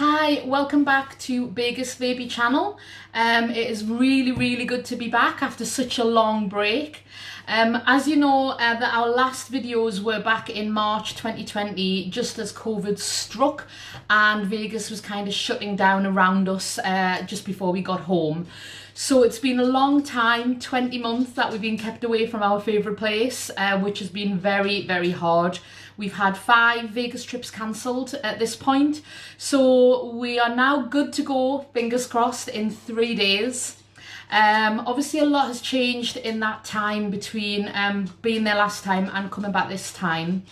Hi, welcome back to Vegas Baby channel. It is really good to be back after such a long break. As you know, that our last videos were back in March 2020, just as COVID struck and Vegas was kind of shutting down around us just before we got home. So it's been a long time, 20 months that we've been kept away from our favourite place, which has been very hard. We've had 5 Vegas trips cancelled at this point. So we are now good to go, fingers crossed, in 3 days. Obviously a lot has changed in that time between being there last time and coming back this time.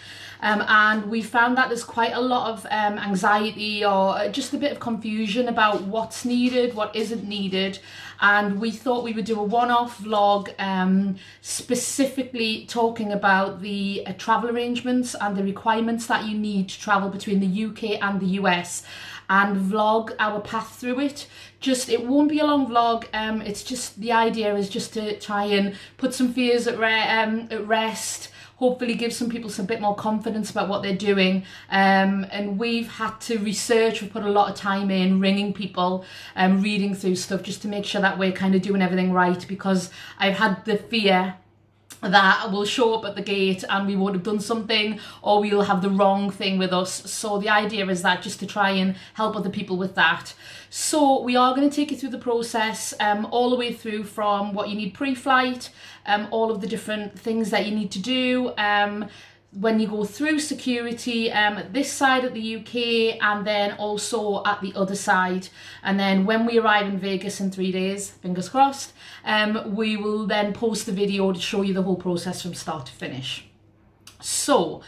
And we found that there's quite a lot of anxiety or just a bit of confusion about what's needed, what isn't needed. And we thought we would do a one-off vlog specifically talking about the travel arrangements and the requirements that you need to travel between the UK and the US, and vlog our path through it. It won't be a long vlog. It's just, the idea is just to try and put some fears at rest, hopefully give some people some bit more confidence about what they're doing. And we've had to research, we've put a lot of time in ringing people, reading through stuff just to make sure that we're kind of doing everything right, because I've had the fear that we'll show up at the gate and we won't have done something, or we'll have the wrong thing with us. So the idea is that just to try and help other people with that. So we are going to take you through the process all the way through from what you need pre-flight, all of the different things that you need to do when you go through security this side at the UK, and then also at the other side. And then when we arrive in Vegas in 3 days, fingers crossed, we will then post the video to show you the whole process from start to finish. So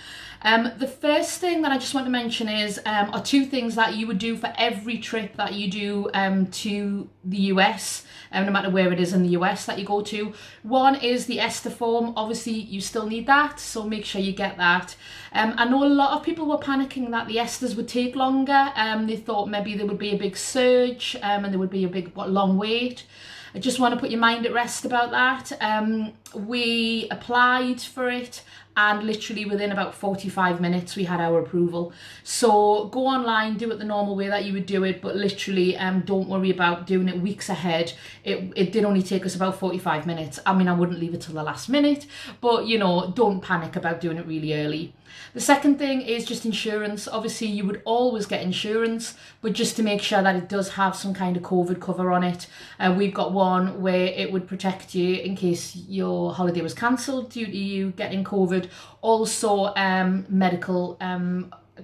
the first thing that I just want to mention is are 2 things that you would do for every trip that you do to the US, no matter where it is in the US that you go to. One is the ESTA form. Obviously you still need that, so make sure you get that. I know a lot of people were panicking that the ESTAs would take longer. They thought maybe there would be a big surge and there would be a big long wait. I just want to put your mind at rest about that. We applied for it and literally within about 45 minutes we had our approval. So go online, do it the normal way that you would do it, but literally don't worry about doing it weeks ahead. It did only take us about 45 minutes. I mean, I wouldn't leave it till the last minute, but you know, don't panic about doing it really early. The second thing is just insurance. Obviously you would always get insurance, but just to make sure that it does have some kind of COVID cover on it. We've got one where it would protect you in case your holiday was cancelled due to you getting COVID. Also medical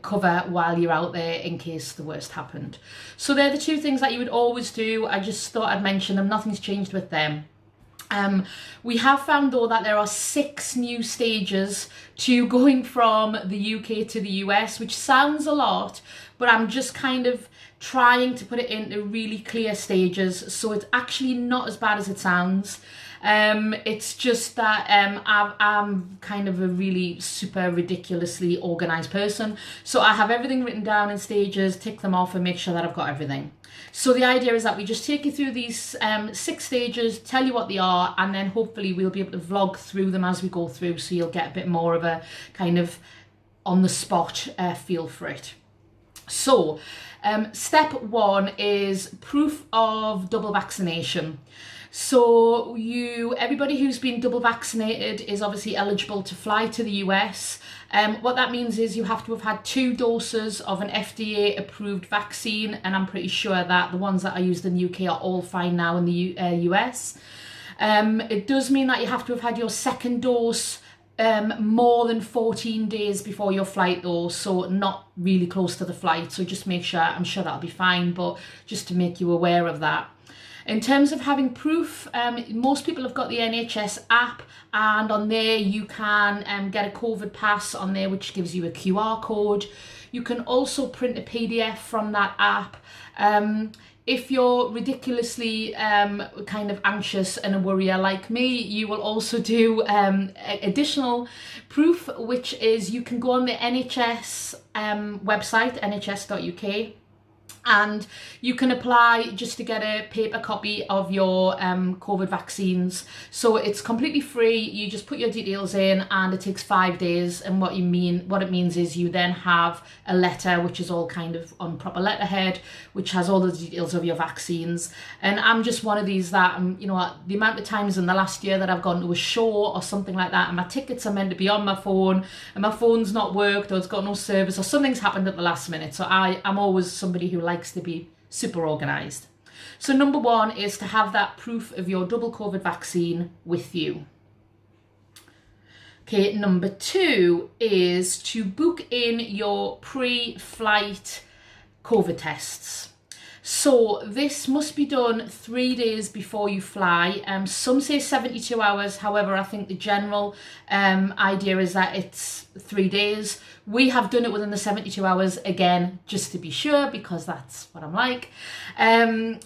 cover while you're out there in case the worst happened. So they're the 2 things that you would always do. I just thought I'd mention them. Nothing's changed with them. We have found though that there are 6 new stages to going from the UK to the US, which sounds a lot, but I'm just kind of trying to put it into really clear stages, so it's actually not as bad as it sounds. It's just that I'm kind of a really super ridiculously organised person, so I have everything written down in stages, tick them off and make sure that I've got everything. So the idea is that we just take you through these 6 stages, tell you what they are, and then hopefully we'll be able to vlog through them as we go through, so you'll get a bit more of a kind of on the spot feel for it. So step 1 is proof of double vaccination. So everybody who's been double vaccinated is obviously eligible to fly to the US. What that means is you have to have had 2 doses of an FDA approved vaccine, and I'm pretty sure that the ones that are used in the UK are all fine now in the US. It does mean that you have to have had your 2nd dose more than 14 days before your flight though, so not really close to the flight, so just make sure, I'm sure that'll be fine, but just to make you aware of that. In terms of having proof, most people have got the NHS app, and on there you can get a COVID pass on there, which gives you a QR code. You can also print a PDF from that app. If you're ridiculously kind of anxious and a worrier like me, you will also do additional proof, which is you can go on the NHS website, nhs.uk, And you can apply just to get a paper copy of your COVID vaccines. So it's completely free. You just put your details in and it takes 5 days. And what it means is you then have a letter, which is all kind of on proper letterhead, which has all the details of your vaccines. And I'm just one of these that, you know, the amount of times in the last year that I've gone to a show or something like that, and my tickets are meant to be on my phone, and my phone's not worked, or it's got no service, or something's happened at the last minute. So I'm always somebody who likes to be super organised. So number one is to have that proof of your double COVID vaccine with you. Okay, number two is to book in your pre-flight COVID tests. So this must be done 3 days before you fly. Some say 72 hours. However, I think the general idea is that it's 3 days. We have done it within the 72 hours, again, just to be sure, because that's what I'm like. Again,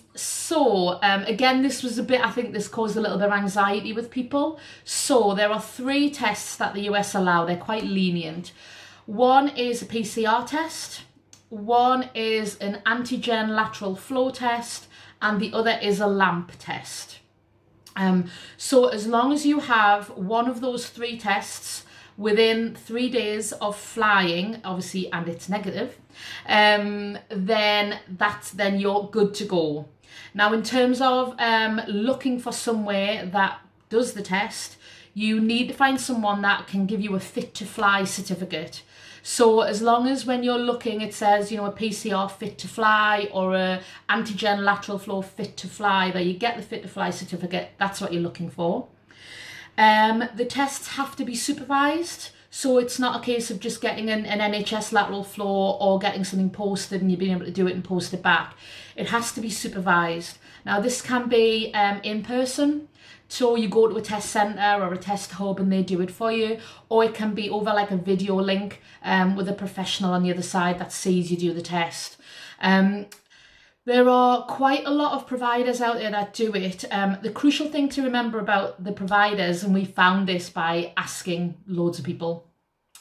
this was a bit, I think this caused a little bit of anxiety with people. So there are 3 tests that the US allow. They're quite lenient. One is a PCR test. One is an antigen lateral flow test, and the other is a LAMP test. So as long as you have one of those 3 tests within 3 days of flying, obviously, and it's negative, then you're good to go. Now, in terms of looking for somewhere that does the test, you need to find someone that can give you a fit to fly certificate. So as long as when you're looking, it says, you know, a PCR fit to fly or a antigen lateral flow fit to fly, that you get the fit to fly certificate, that's what you're looking for. The tests have to be supervised. So it's not a case of just getting an NHS lateral flow or getting something posted and you being able to do it and post it back. It has to be supervised. Now this can be in person. So you go to a test centre or a test hub and they do it for you, or it can be over like a video link with a professional on the other side that sees you do the test. There are quite a lot of providers out there that do it. The crucial thing to remember about the providers, and we found this by asking loads of people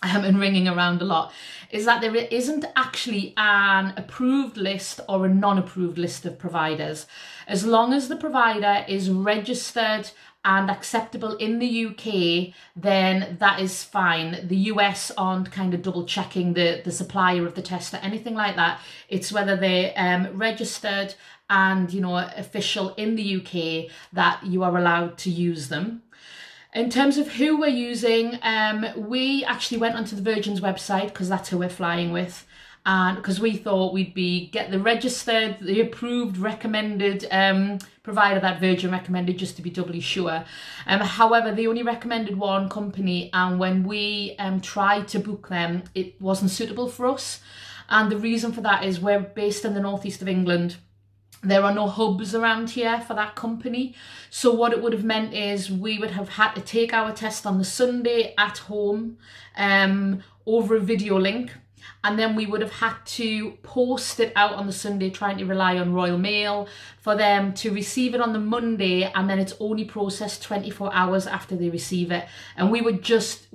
and ringing around a lot, is that there isn't actually an approved list or a non-approved list of providers. As long as the provider is registered and acceptable in the UK, then that is fine. The US aren't kind of double checking the supplier of the test or anything like that. It's whether they're registered and, you know, official in the UK that you are allowed to use them. In terms of who we're using, we actually went onto the Virgin's website because that's who we're flying with. And because we thought we'd get the registered, the approved, recommended provider that Virgin recommended, just to be doubly sure. However, they only recommended one company, and when we tried to book them, it wasn't suitable for us. And the reason for that is we're based in the northeast of England. There are no hubs around here for that company. So what it would have meant is we would have had to take our test on the Sunday at home over a video link. And then we would have had to post it out on the Sunday, trying to rely on Royal Mail for them to receive it on the Monday, and then it's only processed 24 hours after they receive it. And we just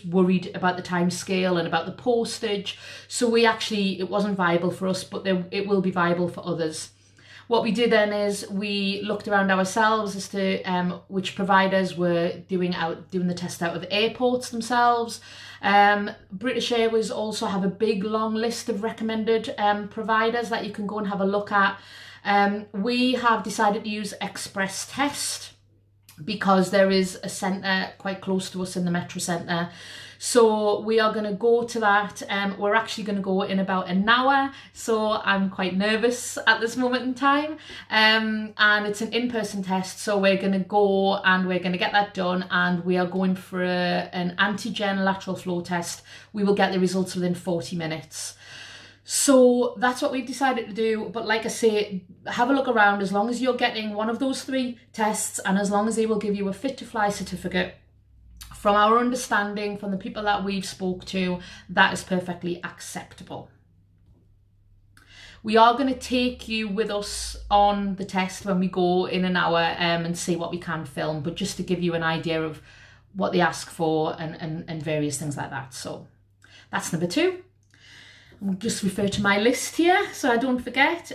worried about the time scale and about the postage. So it wasn't viable for us, but it will be viable for others. What we did then is we looked around ourselves as to which providers were doing the test out of the airports themselves. British Airways also have a big long list of recommended providers that you can go and have a look at. We have decided to use Express Test because there is a centre quite close to us in the Metro Centre. So we are going to go to that. We're actually going to go in about an hour. So I'm quite nervous at this moment in time. And it's an in-person test. So we're going to go and we're going to get that done. And we are going for an antigen lateral flow test. We will get the results within 40 minutes. So that's what we've decided to do. But like I say, have a look around. As long as you're getting one of those 3 tests, and as long as they will give you a fit to fly certificate, from our understanding, from the people that we've spoke to, that is perfectly acceptable. We are going to take you with us on the test when we go in an hour and see what we can film, but just to give you an idea of what they ask for and various things like that. So that's number 2. I'll just refer to my list here so I don't forget.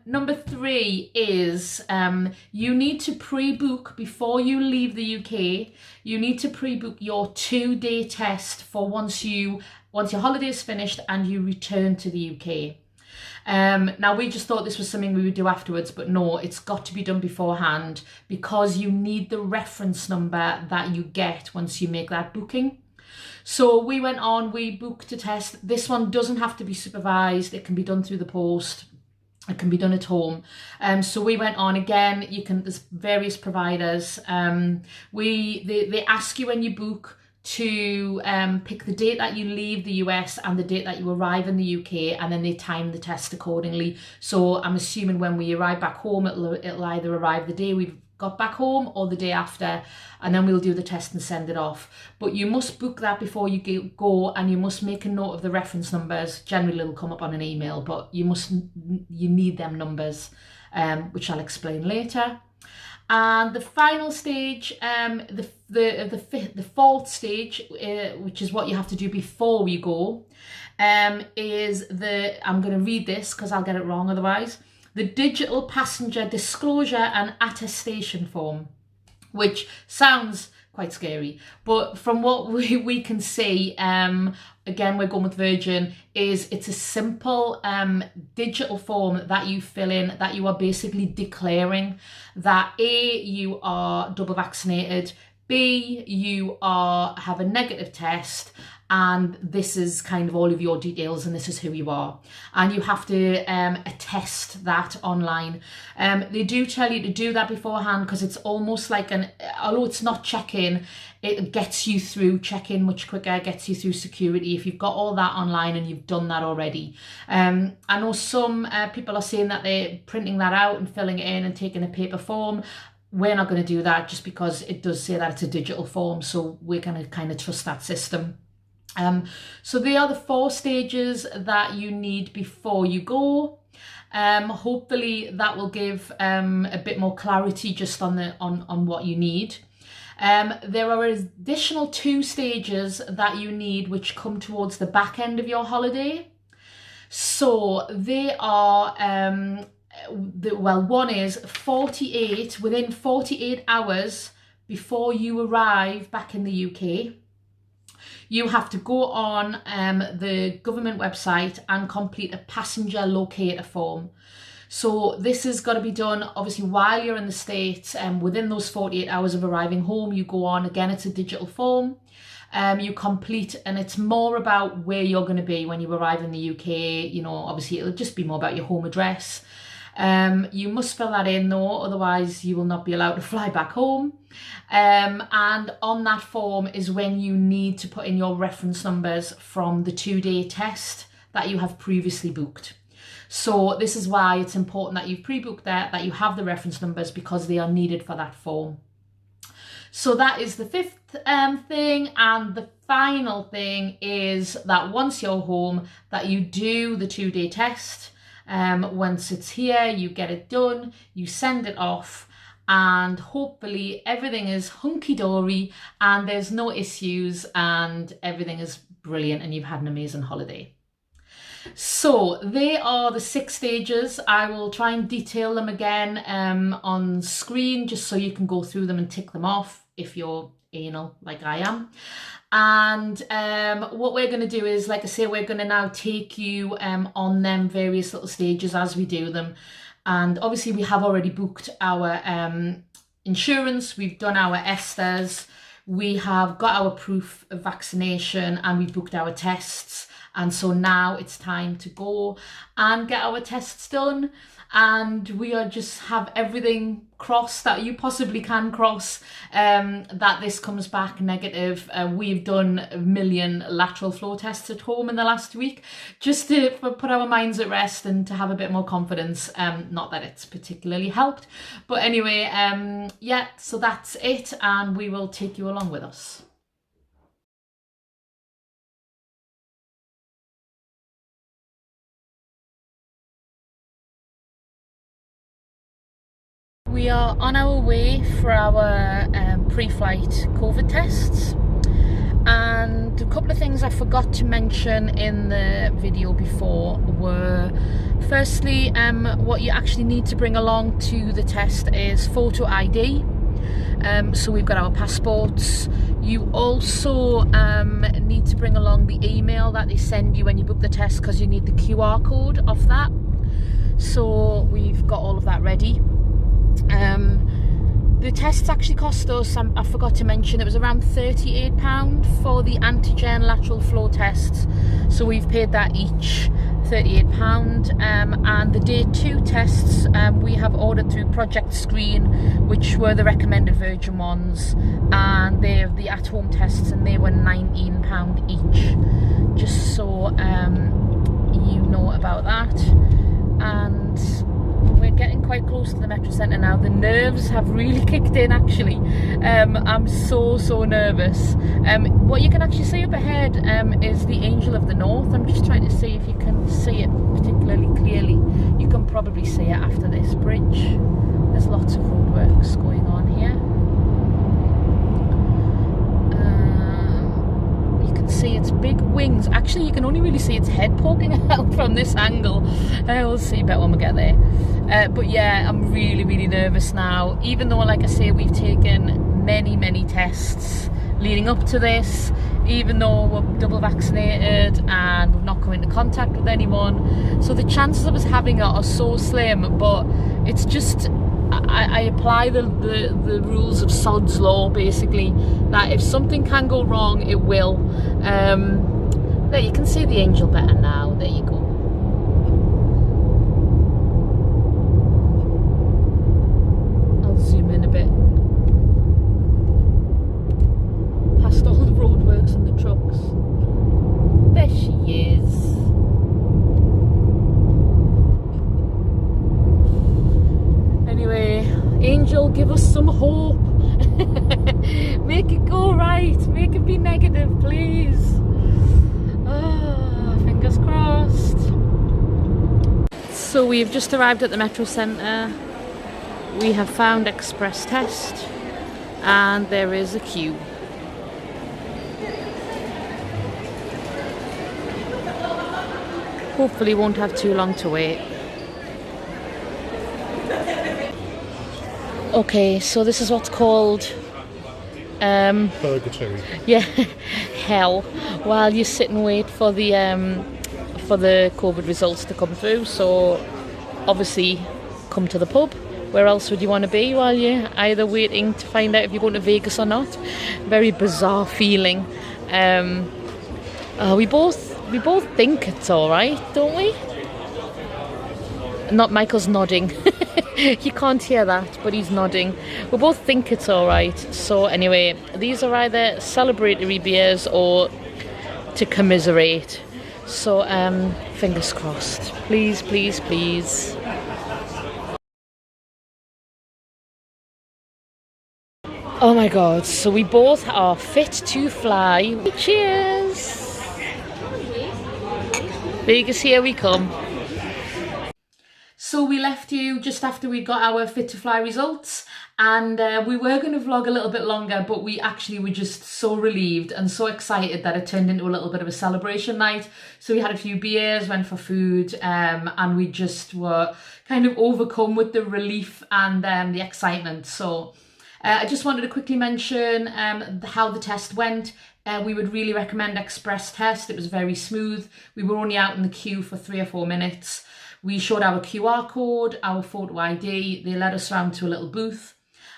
Number 3 is you need to pre-book before you leave the UK. You need to pre-book your 2-day test for once your holiday is finished and you return to the UK. Now we just thought this was something we would do afterwards, but no, it's got to be done beforehand because you need the reference number that you get once you make that booking. So we went on, we booked a test. This one doesn't have to be supervised. It can be done through the post. It can be done at home. So we went on again. There's various providers. They ask you when you book to pick the date that you leave the US and the date that you arrive in the UK, and then they time the test accordingly. So I'm assuming when we arrive back home, it'll either arrive the day we've got back home or the day after, and then we'll do the test and send it off. But you must book that before you go, and you must make a note of the reference numbers. Generally it'll come up on an email, but you need them numbers, which I'll explain later. And the final stage, the fourth stage, which is what you have to do before we go, is I'm going to read this because I'll get it wrong otherwise. The digital passenger disclosure and attestation form, which sounds quite scary, but from what we can see, again, we're going with Virgin, it's a simple digital form that you fill in, that you are basically declaring that A, you are double vaccinated, B, you have a negative test, and this is kind of all of your details and this is who you are. And you have to attest that online. They do tell you to do that beforehand because it's almost like although it's not check-in, it gets you through check-in much quicker, gets you through security if you've got all that online and you've done that already. I know some people are saying that they're printing that out and filling it in and taking a paper form. We're not going to do that just because it does say that it's a digital form, so we're going to kind of trust that system. So they are the 4 stages that you need before you go. Hopefully that will give a bit more clarity just on what you need. There are additional 2 stages that you need which come towards the back end of your holiday. So they are one is within 48 hours before you arrive back in the UK. You have to go on the government website and complete a passenger locator form. So this has got to be done obviously while you're in the States, within those 48 hours of arriving home. You go on, again, it's a digital form. You complete, and it's more about where you're going to be when you arrive in the UK. You know, obviously it'll just be more about your home address. You must fill that in though, otherwise you will not be allowed to fly back home. And on that form is when you need to put in your reference numbers from the 2-day test that you have previously booked. So this is why it's important that you've pre-booked that you have the reference numbers, because they are needed for that form. So that is the 5th thing. And the final thing is that once you're home, that you do the 2-day test. Once it's here, you get it done, you send it off, and hopefully everything is hunky-dory and there's no issues and everything is brilliant and you've had an amazing holiday. So they are the 6 stages. I will try and detail them again on screen just so you can go through them and tick them off if you're anal like I am. And what we're going to do is, like I say, we're going to now take you on them various little stages as we do them. And obviously we have already booked our insurance, we've done our ESTAs, we have got our proof of vaccination, and we've booked our tests. And so now it's time to go and get our tests done. And we are just have everything crossed that you possibly can cross, that this comes back negative. We've done 1 million lateral flow tests at home in the last week, just to put our minds at rest and to have a bit more confidence. Not that it's particularly helped, but anyway, yeah, so that's it, and we will take you along with us. We are on our way for our pre-flight COVID tests, and And a couple of things I forgot to mention in the video before were, firstly, what you actually need to bring along to the test is photo ID. So we've got our passports. You also need to bring along the email that they send you when you book the test, because you need the QR code of that. So we've got all of that ready. The tests actually cost us, I forgot to mention, it was around £38 for the antigen lateral flow tests. So we've paid that each £38. And the day 2 tests we have ordered through Project Screen, which were the recommended Virgin ones, and they're the at-home tests, and they were £19 each. Just so you know about that. And we're getting quite close to the Metro Centre now. The nerves have really kicked in, actually. I'm so nervous. What you can actually see up ahead is the Angel of the North. I'm just trying to see if you can see it particularly clearly. You can probably see it after this bridge. There's lots of roadworks going on here. See its big wings. Actually, you can only really see its head poking out from this angle. We'll see better when we get there. But yeah, I'm really nervous now, even though, like I say, we've taken many tests leading up to this, even though we're double vaccinated and we've not come into contact with anyone. So the chances of us having it are so slim, but it's just, I apply the rules of Sod's law, basically, that if something can go wrong, it will. There, you can see the Angel better now. There you go. I'll zoom in a bit. Past all the roadworks and the trucks. There she is. Anyway, Angel, give us some hope. Make it go right. Make it be negative, please. Fingers crossed. So we've just arrived at the Metro Centre. We have found Express Test, and there is a queue. Hopefully won't have too long to wait. Okay, so this is what's called purgatory. Yeah, hell, while you sit and wait for the COVID results to come through. So obviously come to the pub. Where else would you want to be while you're either waiting to find out if you're going to Vegas or not? Very bizarre feeling. We both think it's all right, don't we? Not Michael's nodding. You can't hear that, but he's nodding. We both think it's all right. So anyway, these are either celebratory beers or to commiserate. So fingers crossed. Please. Oh my God, so we both are fit to fly. Cheers! Vegas, here we come. So we left you just after we got our Fit to Fly results, and we were going to vlog a little bit longer, but we actually were just so relieved and so excited that it turned into a little bit of a celebration night. So we had a few beers, went for food, and we just were kind of overcome with the relief and the excitement. So I just wanted to quickly mention how the test went. We would really recommend Express Test. It was very smooth. We were only out in the queue for 3 or 4 minutes. We showed our QR code, our photo ID. They led us around to a little booth,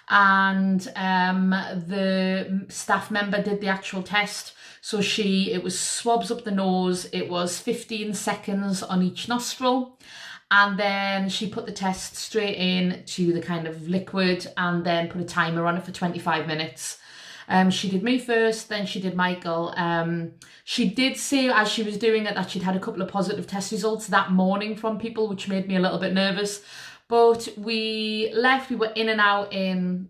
and the staff member did the actual test. So it was swabs up the nose. It was 15 seconds on each nostril. And then she put the test straight in to the kind of liquid and then put a timer on it for 25 minutes. She did me first, then she did Michael. She did say as she was doing it that she'd had a couple of positive test results that morning from people, which made me a little bit nervous. But we left, we were in and out in,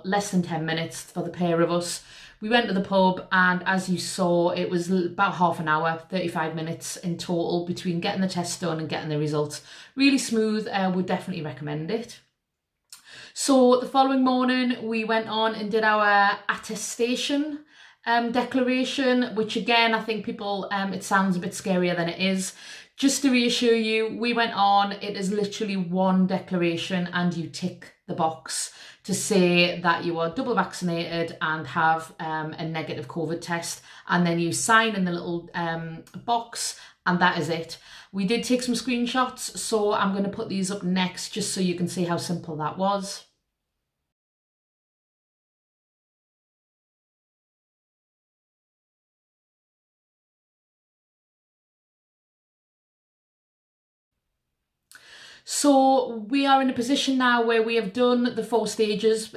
less than 10 minutes for the pair of us. We went to the pub, and as you saw, it was about half an hour, 35 minutes in total between getting the test done and getting the results. Really smooth, would definitely recommend it. So the following morning, we went on and did our attestation. declaration, which again, I think people, it sounds a bit scarier than it is. Just to reassure you, we went on, it is literally one declaration and you tick the box to say that you are double vaccinated and have a negative COVID test, and then you sign in the little box, and that is it. We did take some screenshots, so I'm going to put these up next just so you can see how simple that was. So we are in a position now where we have done the 4 stages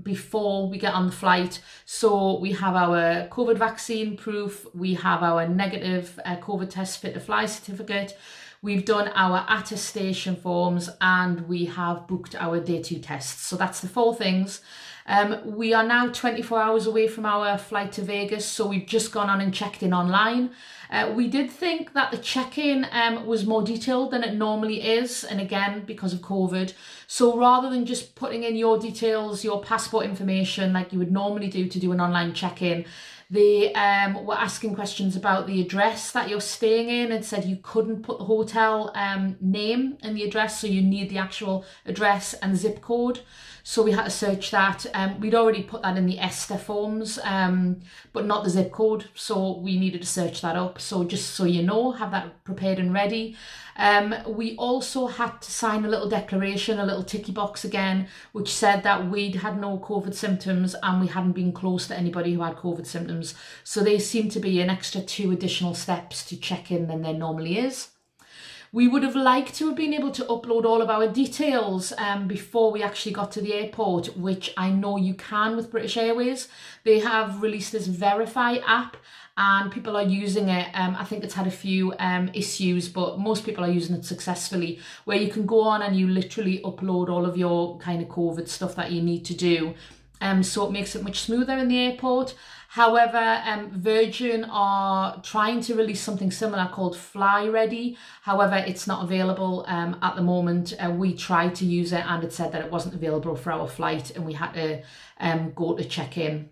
before we get on the flight. So we have our COVID vaccine proof, we have our negative COVID test fit to fly certificate, we've done our attestation forms, and we have booked our day 2 tests. So that's the 4 things. We are now 24 hours away from our flight to Vegas, so we've just gone on and checked in online. We did think that the check-in was more detailed than it normally is, and again, because of COVID. So rather than just putting in your details, your passport information like you would normally do an online check-in, they were asking questions about the address that you're staying in and said you couldn't put the hotel name in the address, so you need the actual address and zip code. So we had to search that. We'd already put that in the ESTA forms, but not the zip code. So we needed to search that up. So just so you know, have that prepared and ready. We also had to sign a little declaration, a little ticky box again, which said that we'd had no COVID symptoms and we hadn't been close to anybody who had COVID symptoms. So there seemed to be an extra 2 additional steps to check in than there normally is. We would have liked to have been able to upload all of our details before we actually got to the airport, which I know you can with British Airways. They have released this Verify app and people are using it. I think it's had a few issues, but most people are using it successfully, where you can go on and you literally upload all of your kind of COVID stuff that you need to do. So it makes it much smoother in the airport. However, Virgin are trying to release something similar called Fly Ready. However, it's not available at the moment. We tried to use it and it said that it wasn't available for our flight, and we had to go to check in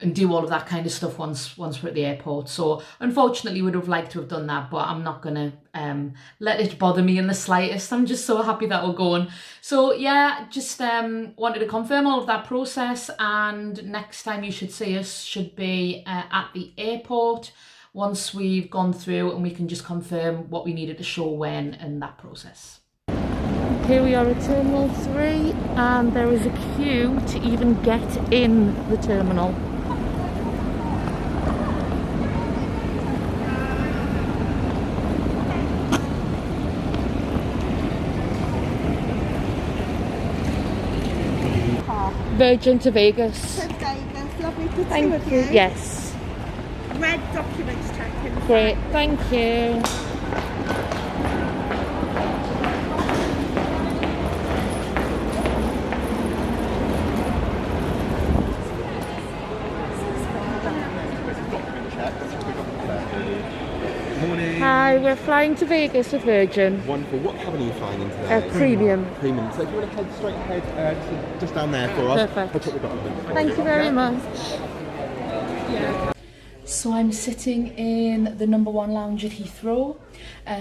and do all of that kind of stuff once we're at the airport. So unfortunately, we'd have liked to have done that, but I'm not going to let it bother me in the slightest. I'm just so happy that we're going. So yeah, just wanted to confirm all of that process, and next time you should see us should be at the airport once we've gone through and we can just confirm what we needed to show when and that process. Here we are at Terminal 3 and there is a queue to even get in the terminal. Virgin to Vegas. To Vegas, lovely to Thank two of you. you. Yes. Red documents check-in. Great, thank you. Morning. Hi, we're flying to Vegas with Virgin. Wonderful. What cabin are you flying into today? Premium. Premium. So if you want to head straight ahead just down there for us. Perfect. I'll check the documents. Thank you very much. So I'm sitting in the number 1 lounge at Heathrow.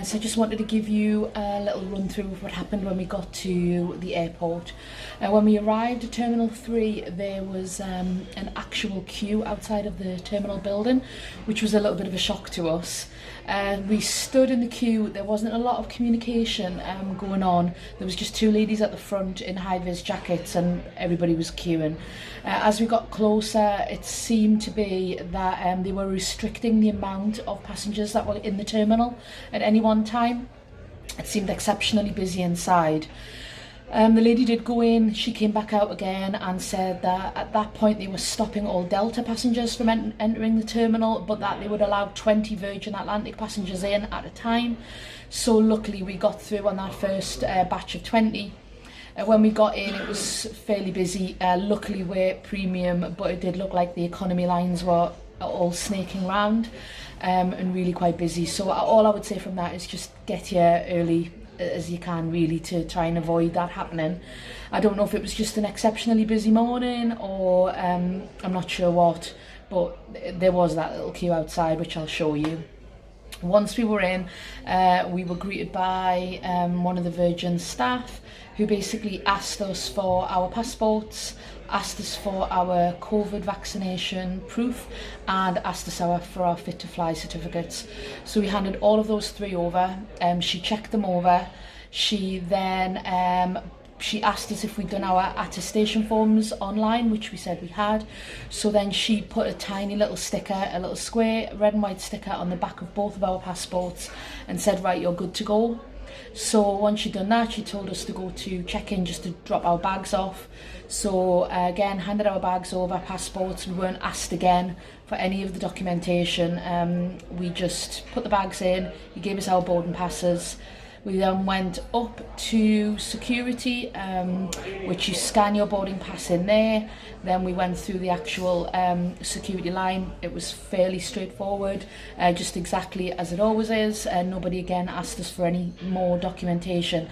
So I just wanted to give you a little run through of what happened when we got to the airport. When we arrived at Terminal 3, there was an actual queue outside of the terminal building, which was a little bit of a shock to us. We stood in the queue. There wasn't a lot of communication going on. There was just 2 ladies at the front in high-vis jackets and everybody was queuing. As we got closer, it seemed to be that they were restricting the amount of passengers that were in the terminal at any one time. It seemed exceptionally busy inside. The lady did go in, she came back out again and said that at that point they were stopping all Delta passengers from entering the terminal, but that they would allow 20 Virgin Atlantic passengers in at a time. So luckily we got through on that first batch of 20. When we got in, it was fairly busy. Luckily we're premium, but it did look like the economy lines were all snaking around and really quite busy. So all I would say from that is just get here early as you can, really, to try and avoid that happening. I don't know if it was just an exceptionally busy morning, or I'm not sure what, but there was that little queue outside, which I'll show you. Once we were in, we were greeted by one of the Virgin staff, who basically asked us for our passports, asked us for our COVID vaccination proof, and asked us for our fit to fly certificates. So we handed all of those three over. She checked them over. She then she asked us if we'd done our attestation forms online, which we said we had. So then she put a tiny little sticker, a little square red and white sticker on the back of both of our passports and said, right, you're good to go. So once she'd done that, she told us to go to check-in just to drop our bags off. So again, handed our bags over, passports. We weren't asked again for any of the documentation. We just put the bags in. He gave us our boarding passes. We then went up to security, which you scan your boarding pass in there. Then we went through the actual security line. It was fairly straightforward, just exactly as it always is. Nobody again asked us for any more documentation.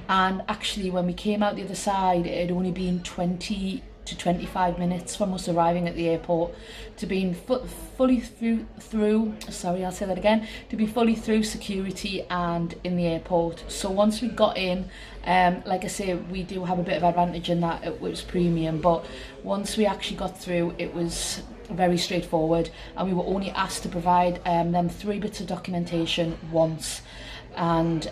And actually, when we came out the other side, it had only been 20 to 25 minutes from us arriving at the airport to being fully through security and in the airport. So once we got in, like I say, we do have a bit of advantage in that it was premium, but once we actually got through, it was very straightforward, and we were only asked to provide them 3 bits of documentation once. And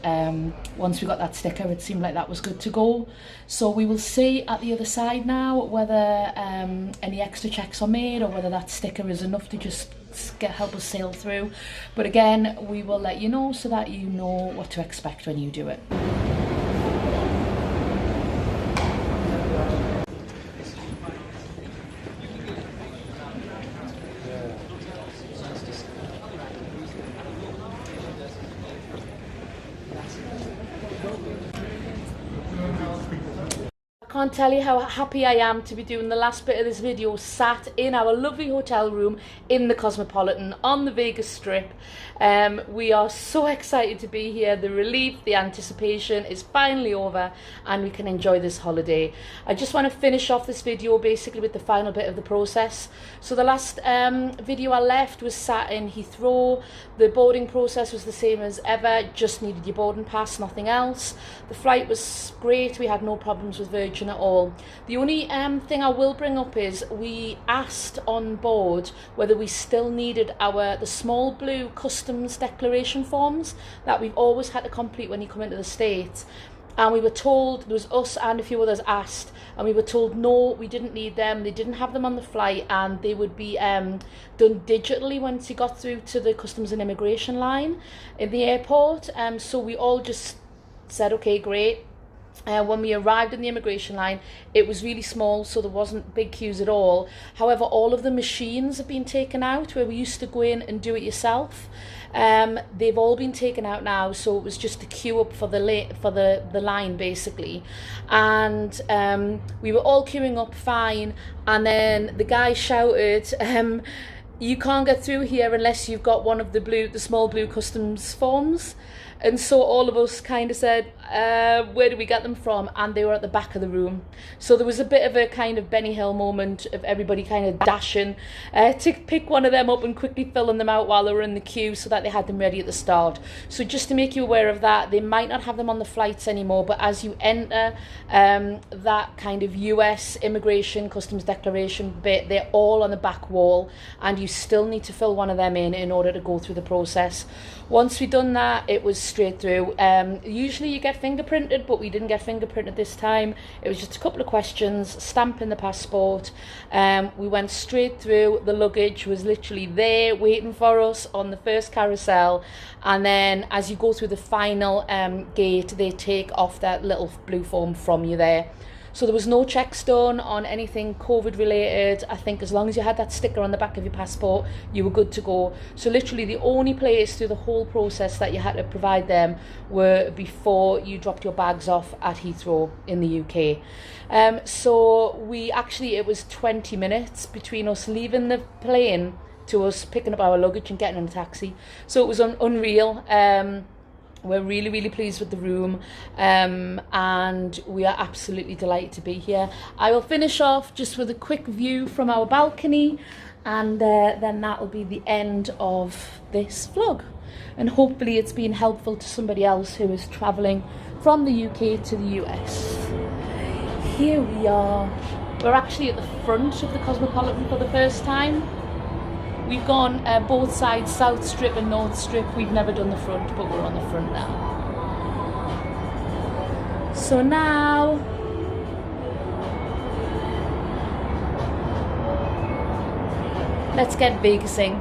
once we got that sticker, it seemed like that was good to go. So we will see at the other side now whether any extra checks are made, or whether that sticker is enough to just help us sail through. But again, we will let you know so that you know what to expect when you do it. Can't tell you how happy I am to be doing the last bit of this video sat in our lovely hotel room in the Cosmopolitan on the Vegas Strip. We are so excited to be here. The relief, the anticipation is finally over, and we can enjoy this holiday. I just want to finish off this video basically with the final bit of the process. So the last video I left was sat in Heathrow. The boarding process was the same as ever, just needed your boarding pass, nothing else. The flight was great, we had no problems with Virgin at all. The only thing I will bring up is we asked on board whether we still needed the small blue customs declaration forms that we've always had to complete when you come into the States. And we were told, there was us and a few others asked, and we were told no, we didn't need them, they didn't have them on the flight, and they would be done digitally once you got through to the customs and immigration line in the airport. So we all just said, okay, great. When we arrived in the immigration line, it was really small, so there wasn't big queues at all. However, all of the machines have been taken out where we used to go in and do it yourself. They've all been taken out now, so it was just a queue up for the line basically. And we were all queuing up fine, and then the guy shouted, you can't get through here unless you've got one of the small blue customs forms. And so all of us kind of said, where do we get them from? And they were at the back of the room. So there was a bit of a kind of Benny Hill moment of everybody kind of dashing to pick one of them up and quickly filling them out while they were in the queue so that they had them ready at the start. So just to make you aware of that, they might not have them on the flights anymore, but as you enter that kind of US immigration customs declaration bit, they're all on the back wall, and you still need to fill one of them in order to go through the process. Once we'd done that, it was straight through. Usually you get fingerprinted, but we didn't get fingerprinted this time. It was just a couple of questions, stamping the passport. We went straight through. The luggage was literally there waiting for us on the first carousel, and then as you go through the final gate, they take off that little blue form from you there. So there was no checks done on anything COVID related. I think as long as you had that sticker on the back of your passport, you were good to go. So literally the only place through the whole process that you had to provide them were before you dropped your bags off at Heathrow in the UK. So it was 20 minutes between us leaving the plane to us picking up our luggage and getting in a taxi. So it was unreal. We're really, really pleased with the room, and we are absolutely delighted to be here. I will finish off just with a quick view from our balcony, and then that will be the end of this vlog. And hopefully it's been helpful to somebody else who is travelling from the UK to the US. Here we are. We're actually at the front of the Cosmopolitan for the first time. We've gone both sides, South Strip and North Strip. We've never done the front, but we're on the front now. So now, let's get Vegasing.